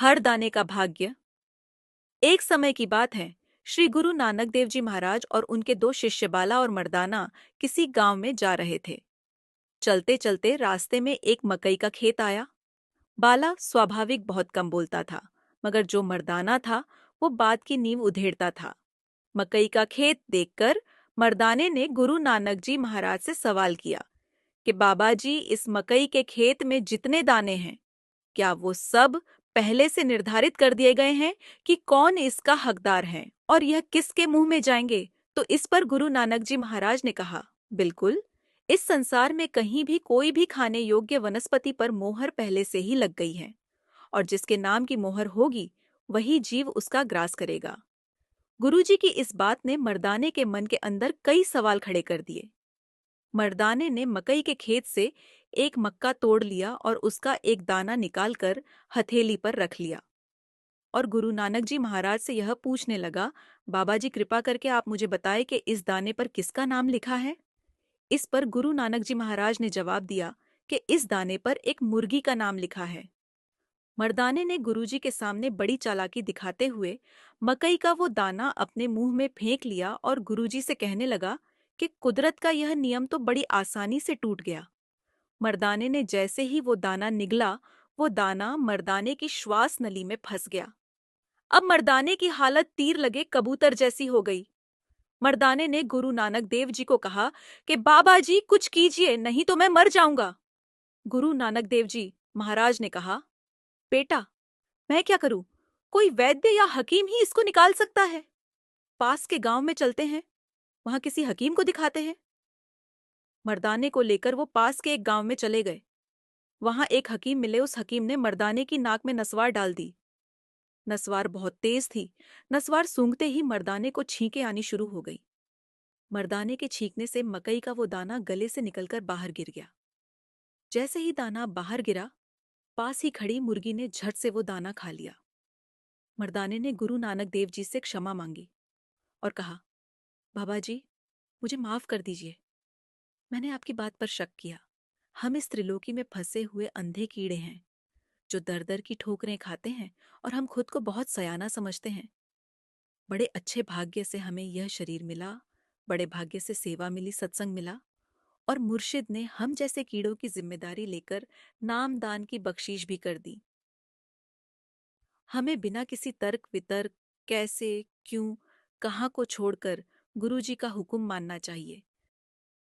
हर दाने का भाग्य। एक समय की बात है। श्री गुरु नानक देव जी महाराज और उनके दो शिष्य बाला और मर्दाना किसी गांव में जा रहे थे। चलते चलते रास्ते में एक मकई का खेत आया। बाला स्वाभाविक बहुत कम बोलता था, मगर जो मर्दाना था वो बात की नींव उधेड़ता था। मकई का खेत देखकर मर्दाने ने गुरु नानक जी महाराज से सवाल किया कि बाबा जी, इस मकई के खेत में जितने दाने हैं, क्या वो सब पहले से निर्धारित कर दिए गए हैं कि कौन इसका हकदार है और यह किसके मुंह में जाएंगे? तो इस पर गुरु नानक जी महाराज ने कहा, बिल्कुल। इस संसार में कहीं भी कोई भी खाने योग्य वनस्पति पर मोहर पहले से ही लग गई है, और जिसके नाम की मोहर होगी वही जीव उसका ग्रास करेगा। गुरुजी की इस बात ने मर्दाने के मन के अंदर कई सवाल खड़े कर दिए। मर्दाने ने मकई के खेत से एक मक्का तोड़ लिया और उसका एक दाना निकालकर हथेली पर रख लिया, और गुरु नानक जी महाराज से यह पूछने लगा, बाबा जी, कृपा करके आप मुझे बताएं कि इस दाने पर किसका नाम लिखा है? इस पर गुरु नानक जी महाराज ने जवाब दिया कि इस दाने पर एक मुर्गी का नाम लिखा है। मर्दाने ने गुरुजी के सामने बड़ी चालाकी दिखाते हुए मकई का वो दाना अपने मुंह में फेंक लिया और गुरुजी से कहने लगा कि कुदरत का यह नियम तो बड़ी आसानी से टूट गया। मर्दाने ने जैसे ही वो दाना निगला, वो दाना मर्दाने की श्वास नली में फंस गया। अब मर्दाने की हालत तीर लगे कबूतर जैसी हो गई। मर्दाने ने गुरु नानक देव जी को कहा कि बाबा जी, कुछ कीजिए, नहीं तो मैं मर जाऊंगा। गुरु नानक देव जी महाराज ने कहा, बेटा, मैं क्या करूं? कोई वैद्य या हकीम ही इसको निकाल सकता है। पास के गांव में चलते हैं, वहां किसी हकीम को दिखाते हैं। मर्दाने को लेकर वो पास के एक गांव में चले गए। वहां एक हकीम मिले। उस हकीम ने मर्दाने की नाक में नसवार डाल दी। नसवार बहुत तेज थी। नसवार सूंघते ही मर्दाने को छींकें आनी शुरू हो गई। मर्दाने के छींकने से मकई का वो दाना गले से निकलकर बाहर गिर गया। जैसे ही दाना बाहर गिरा, पास ही खड़ी मुर्गी ने झट से वो दाना खा लिया। मर्दाने ने गुरु नानक देव जी से क्षमा मांगी और कहा, बाबा जी, मुझे माफ कर दीजिए। मैंने आपकी बात पर शक किया। हम इस त्रिलोकी में फंसे हुए अंधे कीड़े हैं, जो दर दर की ठोकरें खाते हैं, और हम खुद को बहुत सयाना समझते हैं। बड़े अच्छे भाग्य से हमें यह शरीर मिला, बड़े भाग्य से सेवा मिली, सत्संग मिला, और मुर्शिद ने हम जैसे कीड़ों की जिम्मेदारी लेकर नाम दान की बख्शीश भी कर दी। हमें बिना किसी तर्क वितर्क, कैसे, क्यों, कहाँ को छोड़कर गुरुजी का हुक्म मानना चाहिए।